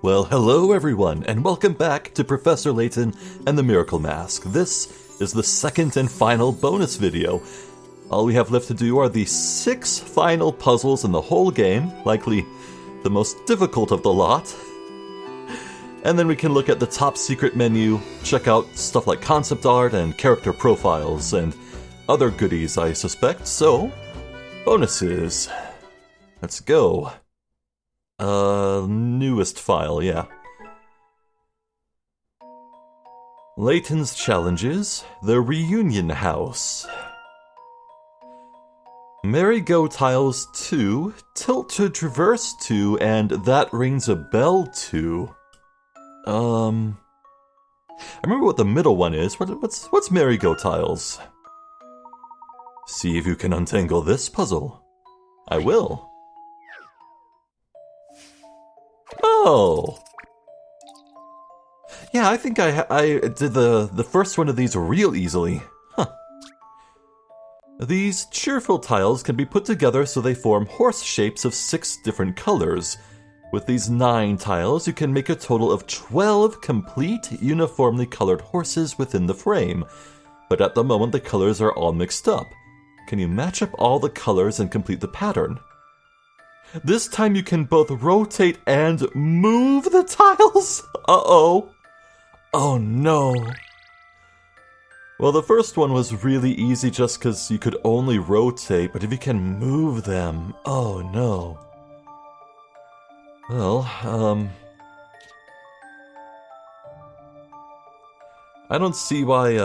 Well, hello everyone, and welcome back to Professor Layton and the Miracle Mask. This is the second and final bonus video. All we have left to do are the 6 final puzzles in the whole game, likely the most difficult of the lot. And then we can look at the top secret menu, check out stuff like concept art and character profiles, and other goodies, I suspect. So, bonuses. Let's go. Newest file, yeah. Layton's Challenges, The Reunion House. Merry-Go Tiles 2, Tilt to Traverse 2, and That Rings a Bell 2. I remember what the middle one is. What's Merry-Go Tiles? See if you can untangle this puzzle. I will. Oh! Yeah, I think I did the first one of these real easily. Huh. These cheerful tiles can be put together so they form horse shapes of 6 different colors. With these 9 tiles, you can make a total of 12 complete, uniformly colored horses within the frame. But at the moment, the colors are all mixed up. Can you match up all the colors and complete the pattern? This time you can both rotate and move the tiles? Uh-oh. Oh no. Well, the first one was really easy just because you could only rotate, but if you can move them, oh no. Well, I don't see why,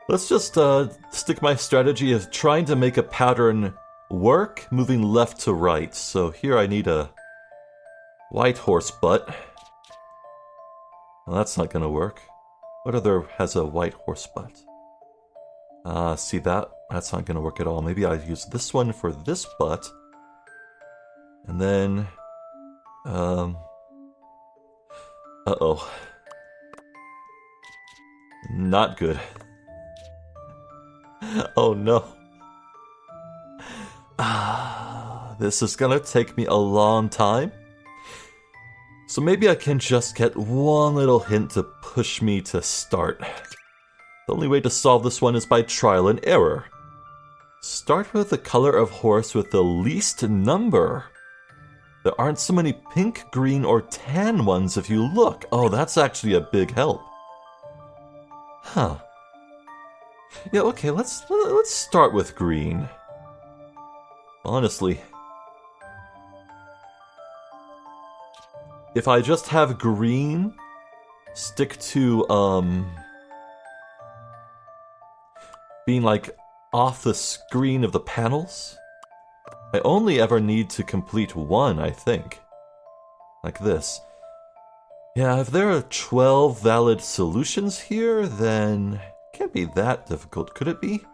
let's just stick my strategy of trying to make a pattern work, moving left to right. So here I need a white horse butt. Well, that's not gonna work. What other has a white horse butt? See that? That's not gonna work at all. Maybe I use this one for this butt. And then, uh-oh. Not good. Oh no. This is gonna take me a long time. So maybe I can just get one little hint to push me to start. The only way to solve this one is by trial and error. Start with the color of horse with the least number. There aren't so many pink, green, or tan ones if you look. Oh, that's actually a big help. Huh. Yeah, okay, let's start with green. Honestly. If I just have green, stick to, being like off the screen of the panels, I only ever need to complete one, I think. Like this. Yeah, if there are 12 valid solutions here, then it can't be that difficult, could it be?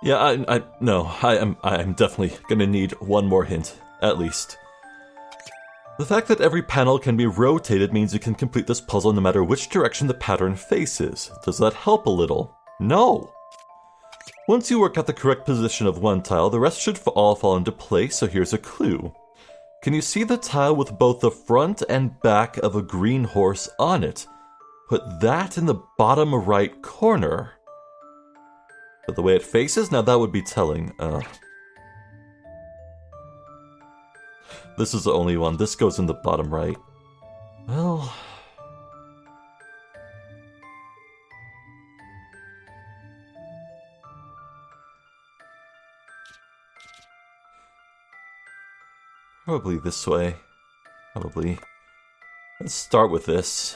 Yeah, I'm definitely gonna need one more hint, at least. The fact that every panel can be rotated means you can complete this puzzle no matter which direction the pattern faces. Does that help a little? No! Once you work out the correct position of one tile, the rest should all fall into place, so here's a clue. Can you see the tile with both the front and back of a green horse on it? Put that in the bottom right corner. But the way it faces? Now that would be telling. This is the only one. This goes in the bottom right. Well... probably this way. Probably. Let's start with this.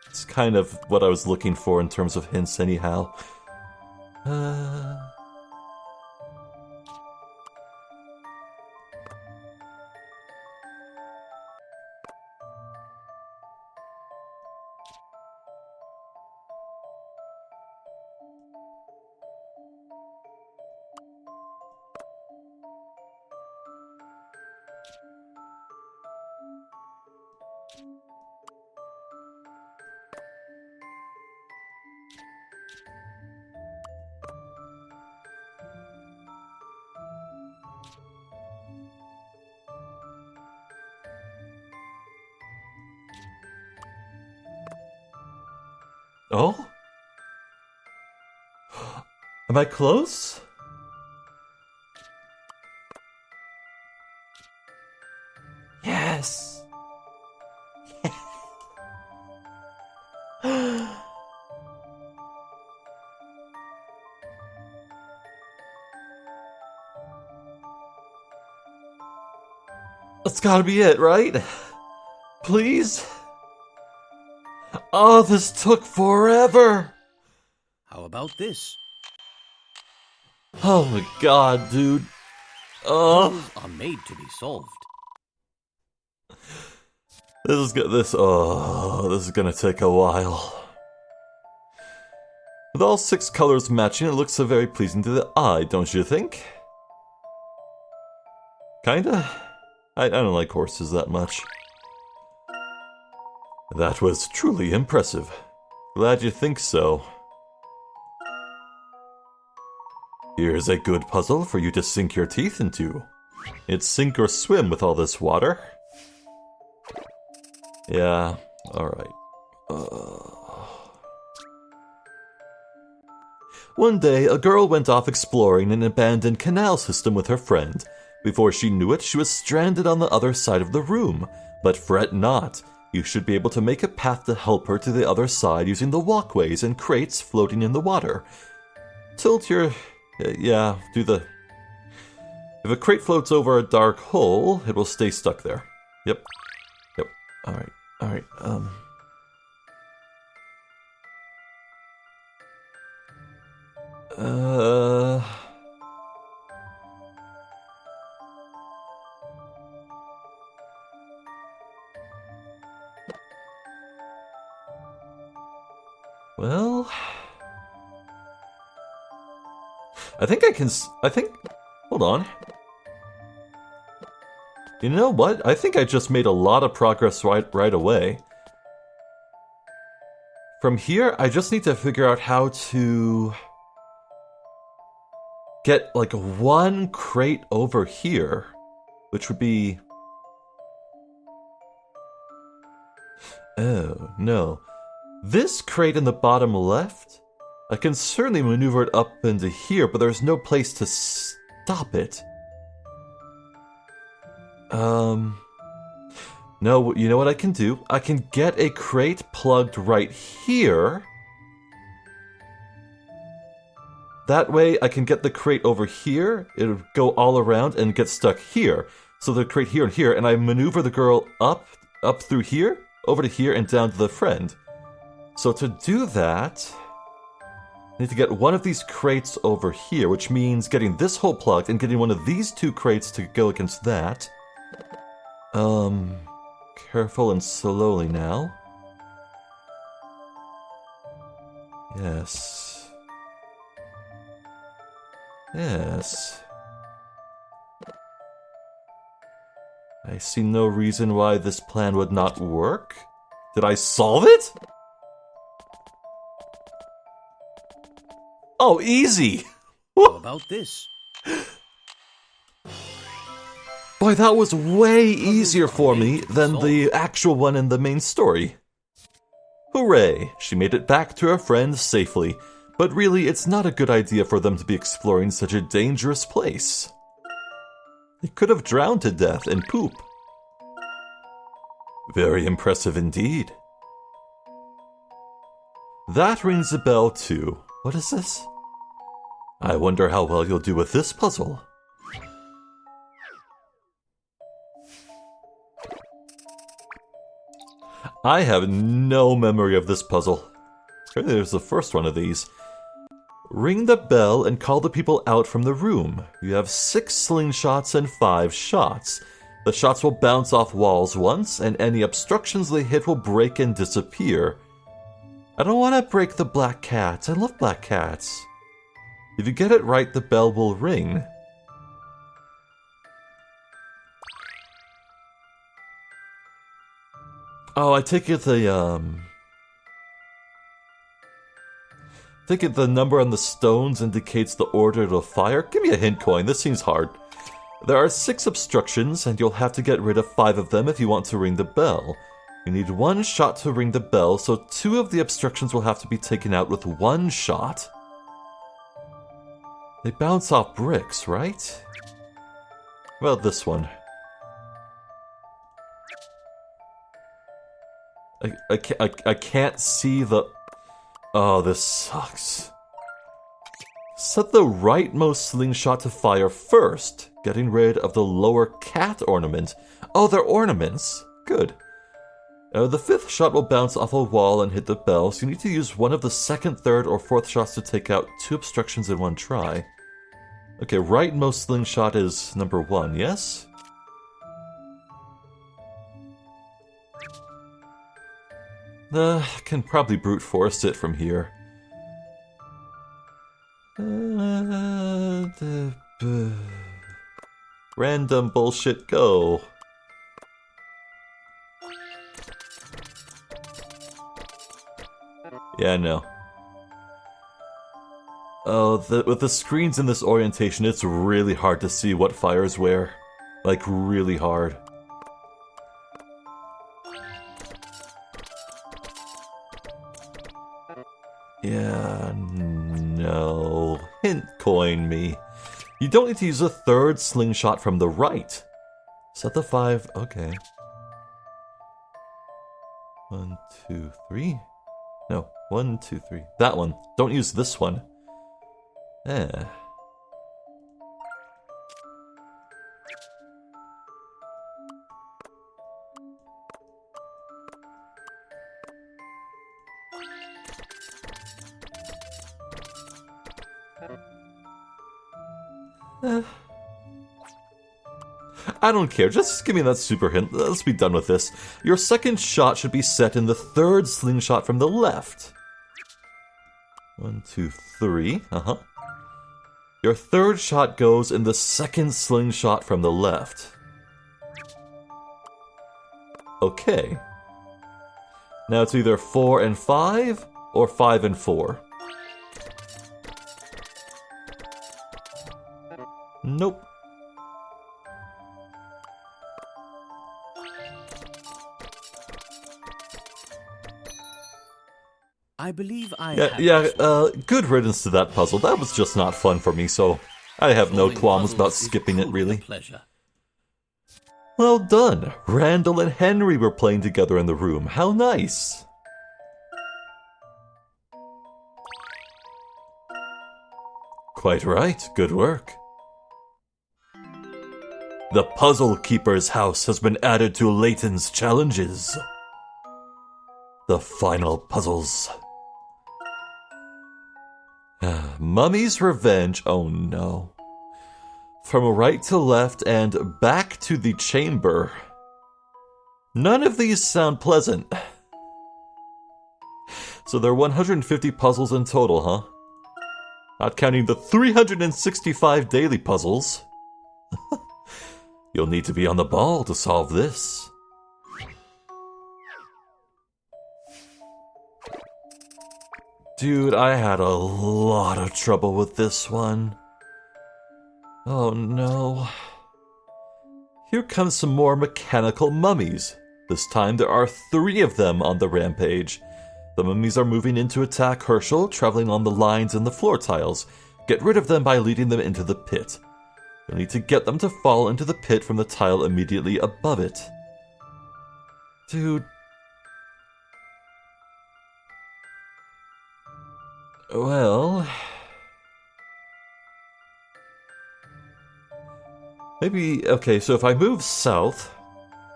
It's kind of what I was looking for in terms of hints anyhow. Oh? Am I close? Yes! That's gotta be it, right? Please? Oh, this took forever! How about this? Oh my god, dude. Oh. Puzzles are made to be solved. This is gonna take a while. With all 6 colors matching, it looks so very pleasing to the eye, don't you think? Kinda? I don't like horses that much. That was truly impressive. Glad you think so. Here's a good puzzle for you to sink your teeth into. It's sink or swim with all this water. Yeah, alright. One day, a girl went off exploring an abandoned canal system with her friend. Before she knew it, she was stranded on the other side of the room. But fret not. You should be able to make a path to help her to the other side using the walkways and crates floating in the water. Tilt your... do the... If a crate floats over a dark hole, it will stay stuck there. Yep. Alright. Well... Hold on. You know what? I think I just made a lot of progress right away. From here, I just need to figure out how to... get, like, 1 crate over here. Which would be... Oh, no. This crate in the bottom left? I can certainly maneuver it up into here, but there's no place to stop it. No, you know what I can do? I can get a crate plugged right here. That way I can get the crate over here, it'll go all around and get stuck here. So the crate here and here, and I maneuver the girl up through here, over to here, and down to the friend. So to do that, I need to get one of these crates over here, which means getting this hole plugged and getting one of these 2 crates to go against that. Careful and slowly now. Yes. I see no reason why this plan would not work. Did I solve it? Oh, easy! How about this? Boy, that was way easier for me than the actual one in the main story. Hooray! She made it back to her friend safely. But really, it's not a good idea for them to be exploring such a dangerous place. They could have drowned to death in poop. Very impressive indeed. That rings a bell too. What is this? I wonder how well you'll do with this puzzle. I have no memory of this puzzle. Apparently there's the first one of these. Ring the bell and call the people out from the room. You have 6 slingshots and 5 shots. The shots will bounce off walls once, and any obstructions they hit will break and disappear. I don't want to break the black cats. I love black cats. If you get it right, the bell will ring. Oh, I take it the number on the stones indicates the order to fire. Give me a hint coin, this seems hard. There are 6 obstructions, and you'll have to get rid of 5 of them if you want to ring the bell. You need one shot to ring the bell, so 2 of the obstructions will have to be taken out with one shot. They bounce off bricks, right? Well, this one. I can't see the... Oh, this sucks. Set the rightmost slingshot to fire first, getting rid of the lower cat ornament. Oh, they're ornaments. Good. The 5th shot will bounce off a wall and hit the bell, so you need to use one of the 2nd, 3rd, or 4th shots to take out 2 obstructions in one try. Okay, rightmost slingshot is number 1, yes? Can probably brute force it from here. Random bullshit, go. Yeah, no. Oh, with the screens in this orientation, it's really hard to see what fires where. Like, really hard. Yeah, no. Hint coin me. You don't need to use a 3rd slingshot from the right. Set the 5, okay. 1, 2, 3. No, 1, 2, 3. That one. Don't use this one. I don't care, just give me that super hint. Let's be done with this. Your 2nd shot should be set in the 3rd slingshot from the left. 1, 2, 3, Your 3rd shot goes in the 2nd slingshot from the left. Okay. Now it's either 4 and 5, or 5 and 4. Nope. I believe I good riddance to that puzzle. That was just not fun for me, so I have no qualms about skipping it, really. Well done. Randall and Henry were playing together in the room. How nice. Quite right. Good work. The Puzzle Keeper's house has been added to Layton's challenges. The final puzzles. Mummy's Revenge, oh no. From right to left and back to the chamber. None of these sound pleasant. So there are 150 puzzles in total, huh? Not counting the 365 daily puzzles. You'll need to be on the ball to solve this. Dude, I had a lot of trouble with this one. Oh no. Here comes some more mechanical mummies. This time there are 3 of them on the rampage. The mummies are moving in to attack Hershel, traveling on the lines in the floor tiles. Get rid of them by leading them into the pit. You'll need to get them to fall into the pit from the tile immediately above it. Dude. Well... maybe... okay, so if I move south,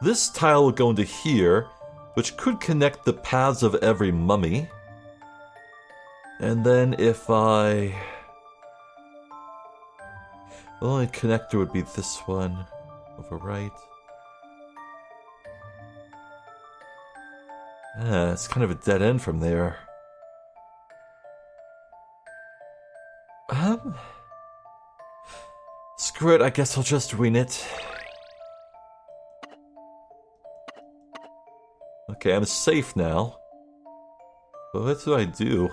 this tile will go into here, which could connect the paths of every mummy. And then if I... the only connector would be this one, over right. It's kind of a dead end from there. Screw it, I guess I'll just wing it. Okay, I'm safe now. But what do I do?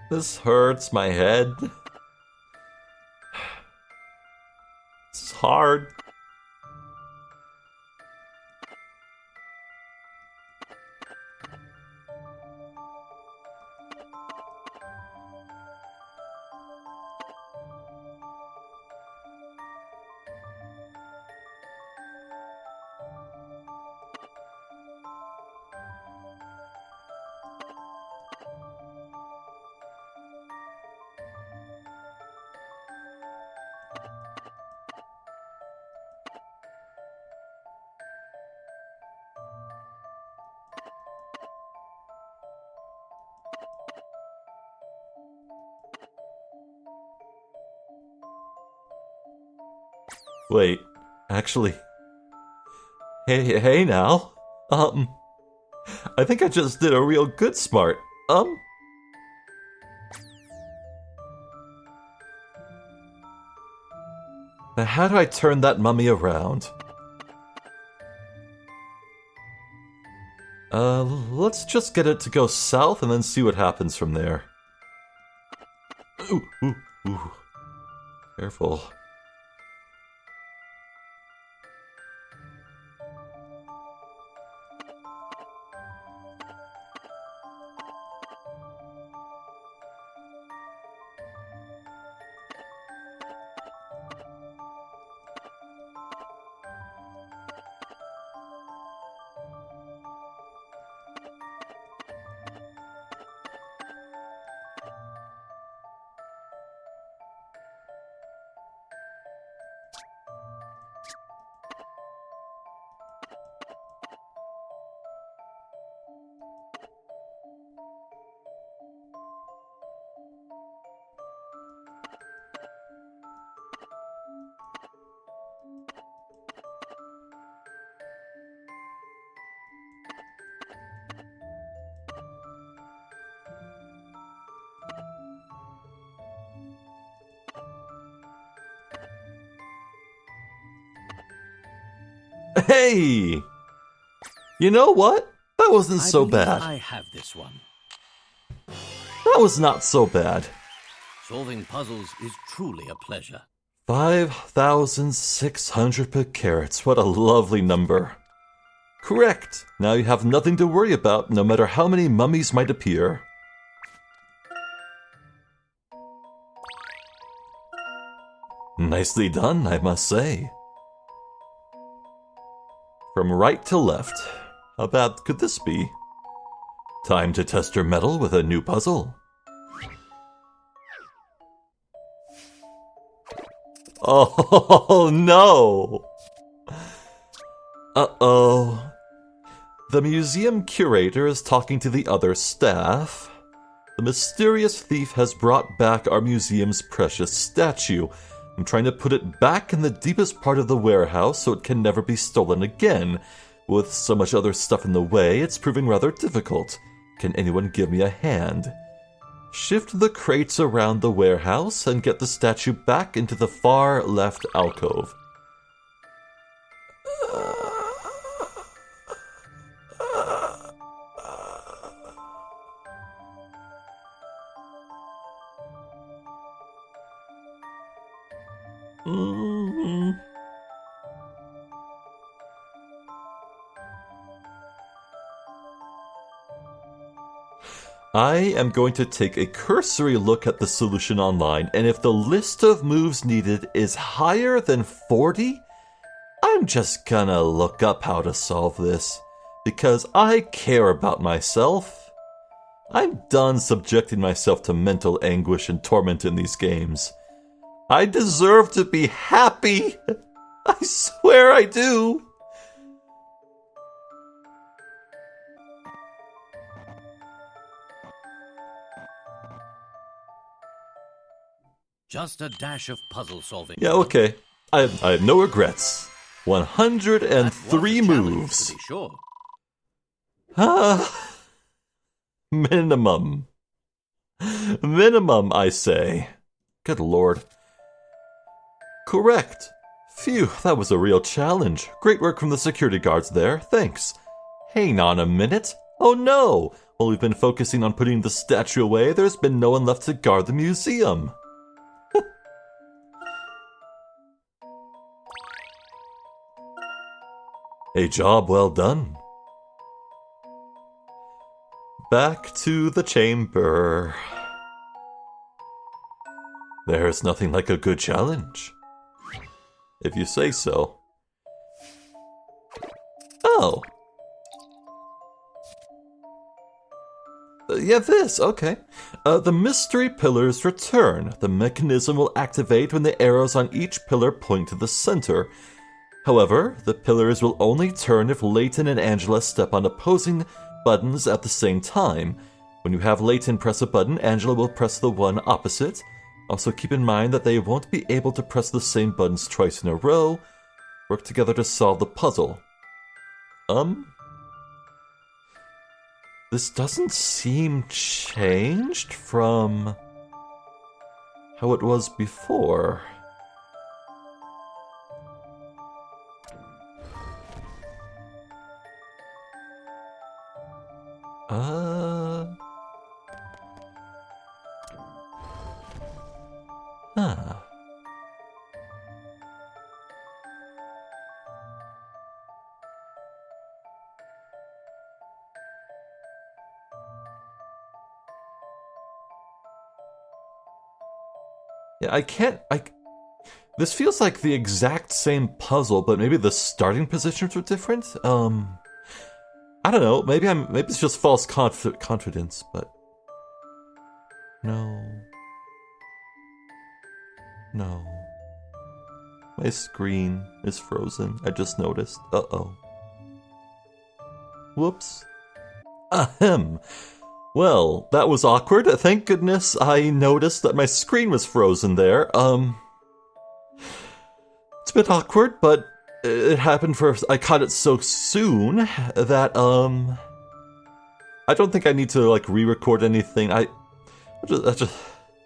This hurts my head. This is hard. Wait, actually... Hey now. I think I just did a real good smart. Now how do I turn that mummy around? Let's just get it to go south and then see what happens from there. Ooh. Careful. Hey! You know what? That wasn't so bad. I have this one. That was not so bad. Solving puzzles is truly a pleasure. 5,600 per carats. What a lovely number. Correct. Now you have nothing to worry about, no matter how many mummies might appear. Nicely done, I must say. From right to left. How bad could this be? Time to test your mettle with a new puzzle. Oh no! Uh-oh. The museum curator is talking to the other staff. The mysterious thief has brought back our museum's precious statue. I'm trying to put it back in the deepest part of the warehouse so it can never be stolen again. With so much other stuff in the way, it's proving rather difficult. Can anyone give me a hand? Shift the crates around the warehouse and get the statue back into the far left alcove. I am going to take a cursory look at the solution online, and if the list of moves needed is higher than 40, I'm just gonna look up how to solve this, because I care about myself. I'm done subjecting myself to mental anguish and torment in these games. I deserve to be happy! I swear I do! Just a dash of puzzle solving. Yeah, okay. I have no regrets. 103 moves. To be sure. Minimum. Minimum, I say. Good lord. Correct. Phew, that was a real challenge. Great work from the security guards there. Thanks. Hang on a minute. Oh no! While we've been focusing on putting the statue away, there's been no one left to guard the museum. A job well done. Back to the chamber. There's nothing like a good challenge. If you say so. Oh. Yeah, this, okay. The mystery pillars return. The mechanism will activate when the arrows on each pillar point to the center. However, the pillars will only turn if Layton and Angela step on opposing buttons at the same time. When you have Layton press a button, Angela will press the one opposite. Also keep in mind that they won't be able to press the same buttons twice in a row. Work together to solve the puzzle. This doesn't seem changed from how it was before. Yeah, this feels like the exact same puzzle, but maybe the starting positions are different? I don't know, maybe it's just false confidence, but... No. My screen is frozen, I just noticed. Uh-oh. Whoops. Ahem. Well, that was awkward. Thank goodness I noticed that my screen was frozen there. It's a bit awkward, but it happened I caught it so soon that, I don't think I need to, like, re-record anything. I just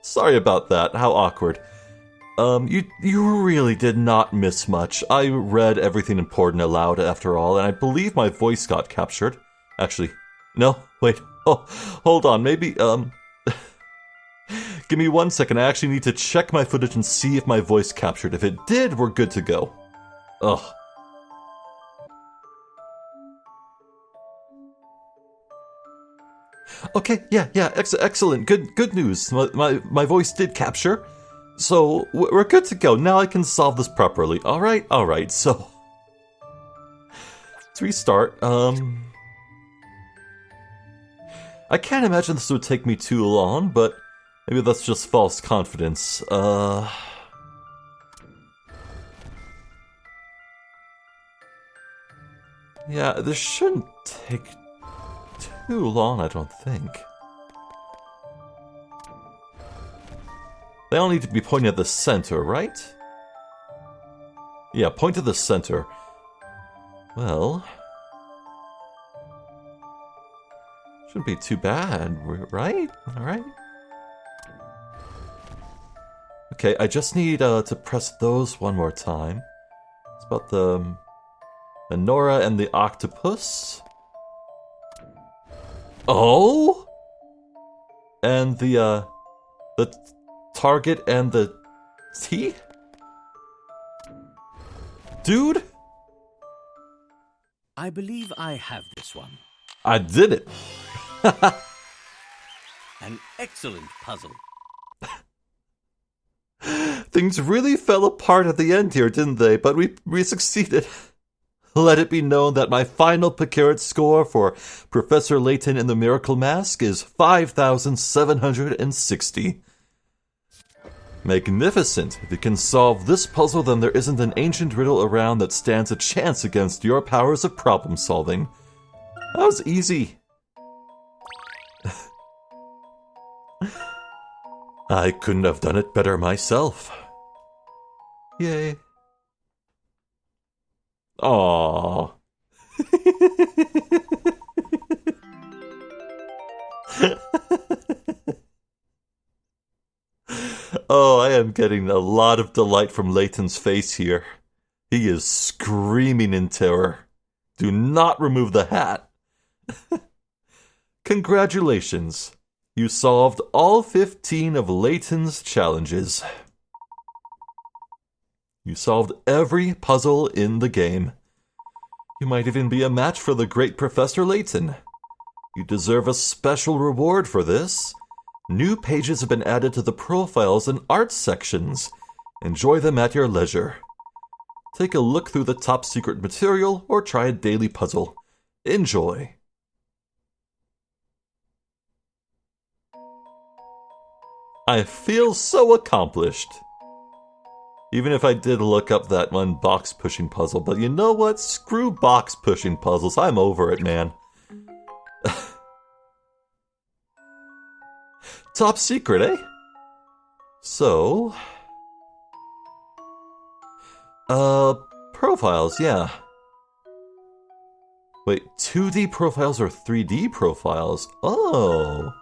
sorry about that. How awkward. You really did not miss much. I read everything important aloud after all, and I believe my voice got captured. Actually, no, wait. Oh, hold on, maybe, give me 1 second, I actually need to check my footage and see if my voice captured. If it did, we're good to go. Ugh. Okay, yeah, excellent, good news. My voice did capture, so we're good to go. Now I can solve this properly. Alright, so... Let's restart, I can't imagine this would take me too long, but maybe that's just false confidence. Yeah, this shouldn't take too long, I don't think. They all need to be pointing at the center, right? Yeah, point to the center. Well... Shouldn't be too bad, right? Alright. Okay, I just need to press those one more time. It's about the menorah and the octopus. Oh! And the target and the T? Dude? I believe I have this one. I did it! An excellent puzzle. Things really fell apart at the end here, didn't they? But we succeeded. Let it be known that my final Picard score for Professor Layton and the Miracle Mask is 5,760. Magnificent. If you can solve this puzzle, then there isn't an ancient riddle around that stands a chance against your powers of problem solving. That was easy. I couldn't have done it better myself. Yay. Aww. Oh, I am getting a lot of delight from Layton's face here. He is screaming in terror. Do not remove the hat. Congratulations! You solved all 15 of Layton's challenges. You solved every puzzle in the game. You might even be a match for the great Professor Layton. You deserve a special reward for this. New pages have been added to the profiles and art sections. Enjoy them at your leisure. Take a look through the top secret material or try a daily puzzle. Enjoy. I feel so accomplished. Even if I did look up that one box pushing puzzle, but you know what? Screw box pushing puzzles. I'm over it, man. Top secret, eh? So... profiles, yeah. Wait, 2D profiles or 3D profiles? Oh.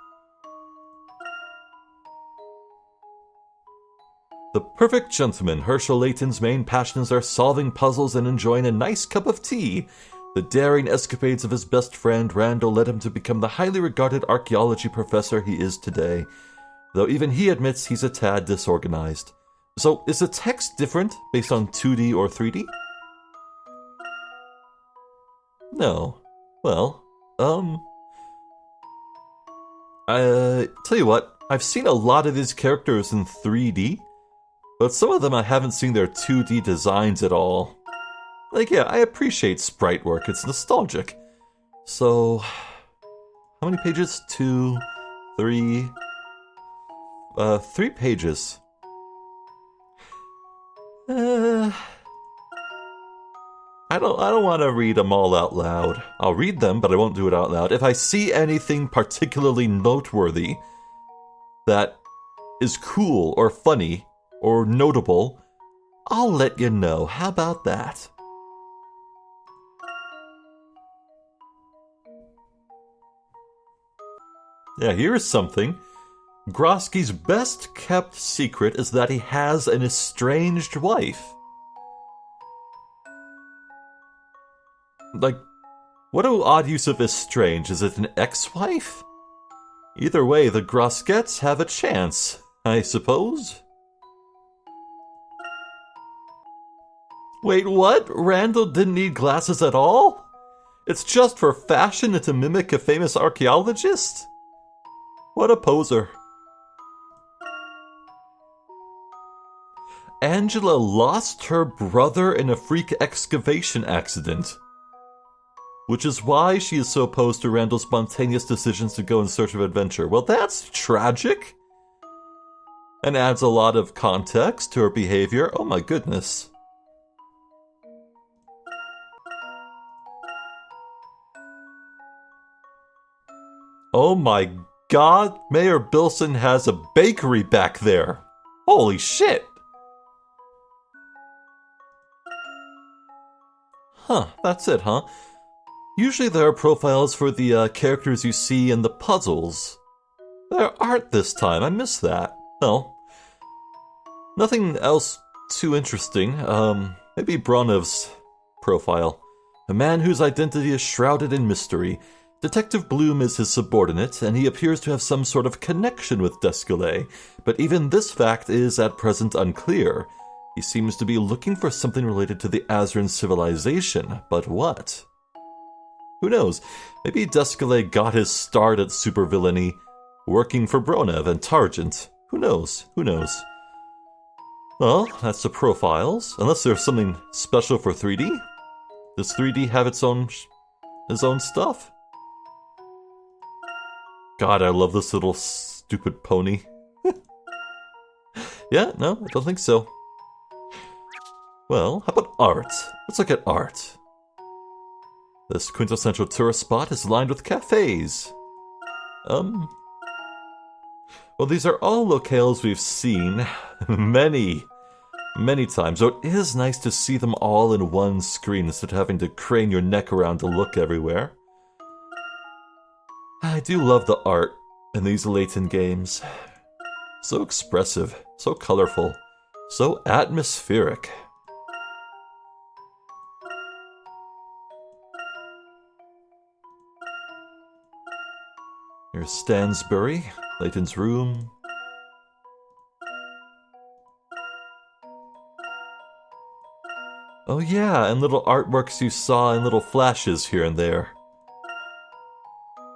The perfect gentleman, Hershel Layton's main passions are solving puzzles and enjoying a nice cup of tea. The daring escapades of his best friend, Randall, led him to become the highly regarded archaeology professor he is today, though even he admits he's a tad disorganized. So, is the text different based on 2D or 3D? No. Well, tell you what, I've seen a lot of these characters in 3D, but some of them I haven't seen their 2D designs at all. Like, yeah, I appreciate sprite work, it's nostalgic. So, how many pages? 2, 3... 3 pages. I don't want to read them all out loud. I'll read them, but I won't do it out loud. If I see anything particularly noteworthy that is cool or funny or notable, I'll let you know. How about that? Yeah, here's something. Grosky's best kept secret is that he has an estranged wife. Like, what an odd use of estranged. Is it an ex-wife? Either way, the Groskettes have a chance, I suppose. Wait, what? Randall didn't need glasses at all? It's just for fashion and to mimic a famous archaeologist? What a poser. Angela lost her brother in a freak excavation accident, which is why she is so opposed to Randall's spontaneous decisions to go in search of adventure. Well, that's tragic, and adds a lot of context to her behavior. Oh my goodness. Oh my god, Mayor Bilson has a bakery back there. Holy shit. Huh, that's it, huh? Usually there are profiles for the characters you see in the puzzles. There aren't this time, I missed that. Well, nothing else too interesting. Maybe Bronov's profile. A man whose identity is shrouded in mystery. Detective Bloom is his subordinate, and he appears to have some sort of connection with Descalais, but even this fact is at present unclear. He seems to be looking for something related to the Azran civilization, but what? Who knows? Maybe Descalais got his start at supervillainy working for Bronev and Targent. Who knows? Who knows? Well, that's the profiles. Unless there's something special for 3D? Does 3D have its own stuff? God, I love this little stupid pony. Yeah, no, I don't think so. Well, how about art? Let's look at art. This quintessential tourist spot is lined with cafes. Well, these are all locales we've seen many times, so it is nice to see them all in one screen instead of having to crane your neck around to look everywhere. I do love the art in these Layton games. So expressive, so colorful, so atmospheric. Here's Stansbury, Layton's room. Oh yeah, and little artworks you saw in little flashes here and there.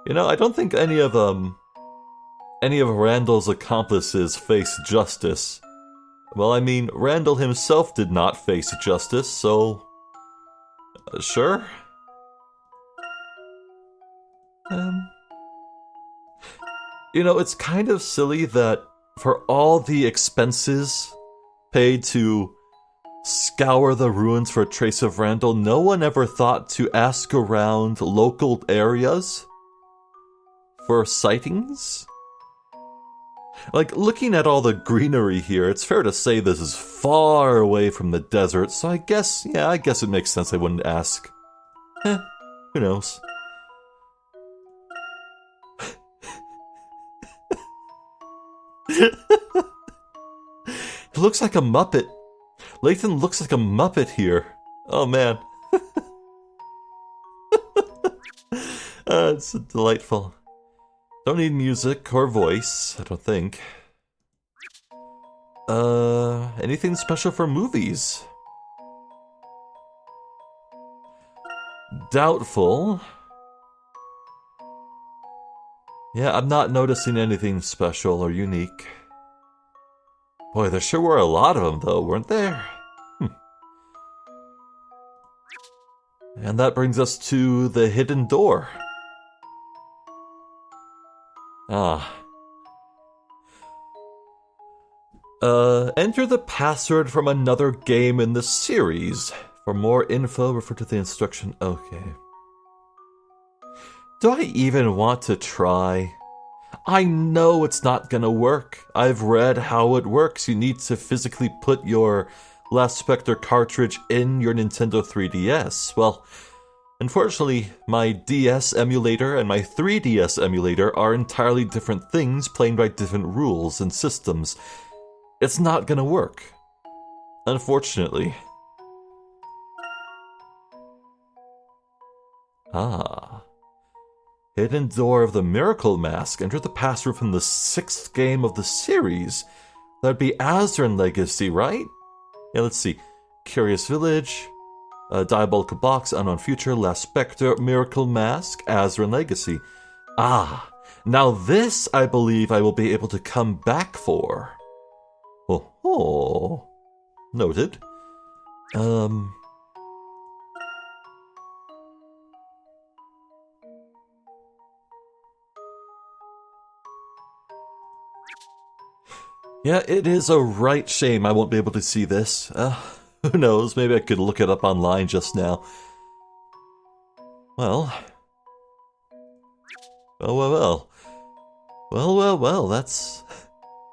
You know, I don't think any of Randall's accomplices face justice. Well, I mean, Randall himself did not face justice, so... sure? You know, it's kind of silly that for all the expenses paid to scour the ruins for a trace of Randall, no one ever thought to ask around local areas for sightings? Like, looking at all the greenery here, it's fair to say this is far away from the desert, so I guess it makes sense I wouldn't ask. Who knows? It looks like a Muppet. Layton looks like a Muppet here. Oh man. It's delightful. Don't need music or voice, I don't think. Anything special for movies? Doubtful. Yeah, I'm not noticing anything special or unique. Boy, there sure were a lot of them, though, weren't there? And that brings us to the hidden door. Enter the password from another game in the series. For more info, refer to the instruction. Okay. Do I even want to try? I know it's not gonna work. I've read how it works. You need to physically put your Last Spectre cartridge in your Nintendo 3DS. Well, unfortunately, my DS emulator and my 3DS emulator are entirely different things playing by different rules and systems. It's not gonna work. Unfortunately. Hidden door of the Miracle Mask. Enter the password from the 6th game of the series. That'd be Azran Legacy, right? Yeah, let's see. Curious Village, Diabolical Box, Unknown Future, Last Spectre, Miracle Mask, Azran Legacy. Now this I believe I will be able to come back for. Oh. Noted. Yeah, it is a right shame I won't be able to see this. Who knows, maybe I could look it up online just now. Well,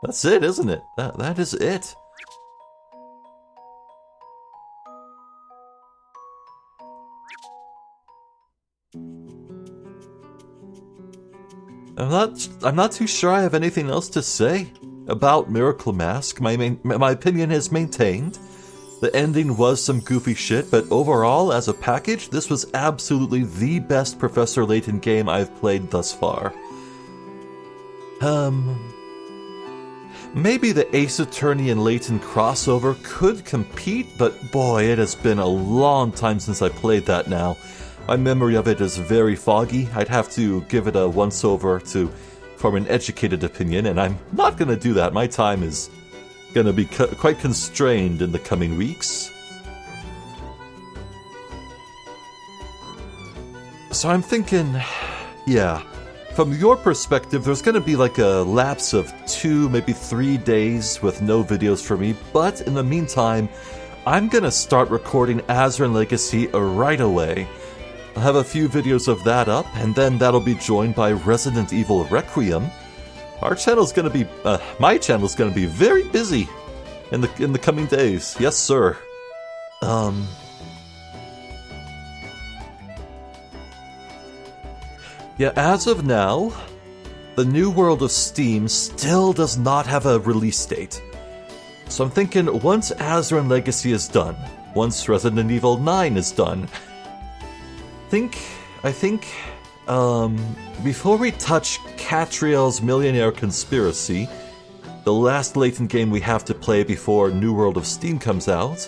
that's it, isn't it? That is it. I'm not too sure I have anything else to say about Miracle Mask. My opinion is maintained. The ending was some goofy shit, but overall, as a package, this was absolutely the best Professor Layton game I've played thus far. Maybe the Ace Attorney and Layton crossover could compete, but boy, it has been a long time since I played that now. My memory of it is very foggy. I'd have to give it a once-over to form an educated opinion, and I'm not going to do that. My time is going to be quite constrained in the coming weeks. So I'm thinking, yeah, from your perspective, there's going to be like a lapse of 2, maybe 3 days with no videos for me, but in the meantime, I'm going to start recording Azran Legacy right away. I'll have a few videos of that up, and then that'll be joined by Resident Evil Requiem. Our channel's gonna be, my channel's gonna be very busy in the coming days. Yes, sir. Yeah, as of now, the New World of Steam still does not have a release date. So I'm thinking once Azran Legacy is done, once Resident Evil 9 is done, I think before we touch Catriel's Millionaire Conspiracy, the last Layton game we have to play before New World of Steam comes out,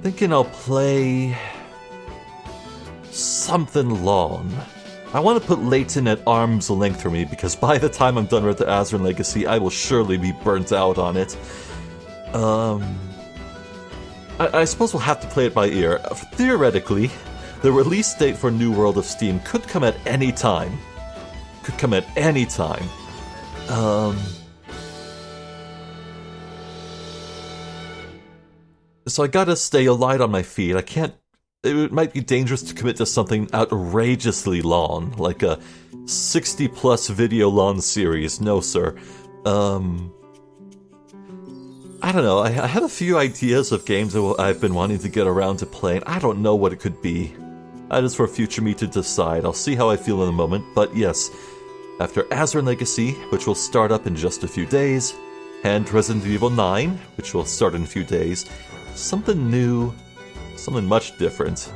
thinking I'll play something long. I want to put Layton at arm's length for me, because by the time I'm done with the Azerin Legacy, I will surely be burnt out on it. I suppose we'll have to play it by ear. Theoretically, the release date for New World of Steam could come at any time. So I gotta stay light on my feet. I can't... It might be dangerous to commit to something outrageously long, like a 60-plus video long series. No, sir. I don't know. I have a few ideas of games that I've been wanting to get around to playing. I don't know what it could be. That is for future me to decide. I'll see how I feel in a moment. But yes, after Azerin Legacy, which will start up in just a few days, and Resident Evil 9, which will start in a few days, something new, something much different.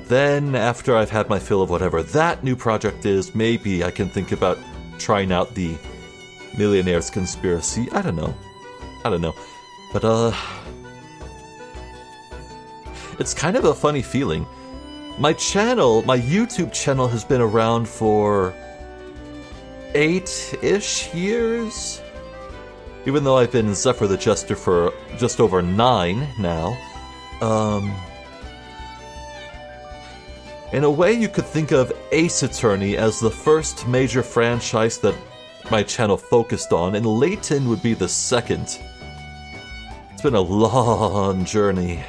Then, after I've had my fill of whatever that new project is, maybe I can think about trying out the Millionaire's Conspiracy. I don't know. But, it's kind of a funny feeling. My YouTube channel has been around for 8-ish years? Even though I've been Zephyr the Jester for just over 9 now. In a way, you could think of Ace Attorney as the first major franchise that my channel focused on, and Layton would be the second. It's been a long journey.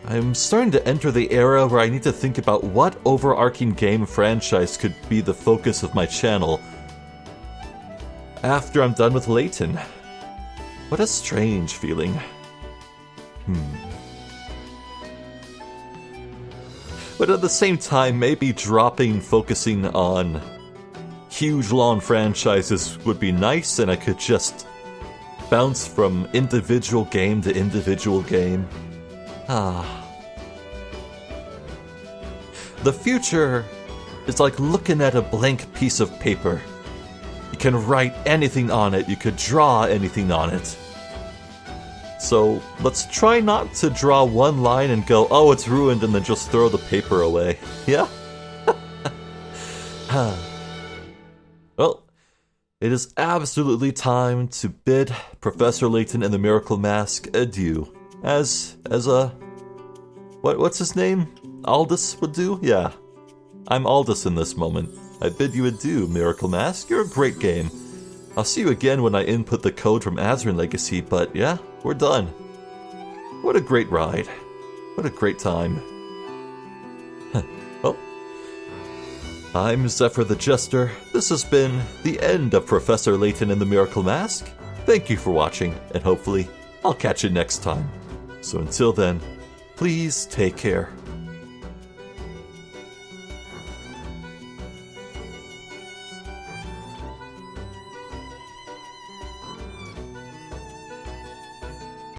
I'm starting to enter the era where I need to think about what overarching game franchise could be the focus of my channel after I'm done with Layton. What a strange feeling. But at the same time, maybe focusing on huge long franchises would be nice, and I could just bounce from individual game to individual game. The future is like looking at a blank piece of paper. You can write anything on it, you could draw anything on it. So let's try not to draw one line and go, oh, it's ruined, and then just throw the paper away. Yeah? Well, it is absolutely time to bid Professor Layton and the Miracle Mask adieu. As what's his name? Aldous would do? Yeah. I'm Aldous in this moment. I bid you adieu, Miracle Mask. You're a great game. I'll see you again when I input the code from Azerin Legacy, but yeah, we're done. What a great ride. What a great time. Well, I'm Zephyr the Jester. This has been the end of Professor Layton and the Miracle Mask. Thank you for watching, and hopefully I'll catch you next time. So until then, please take care.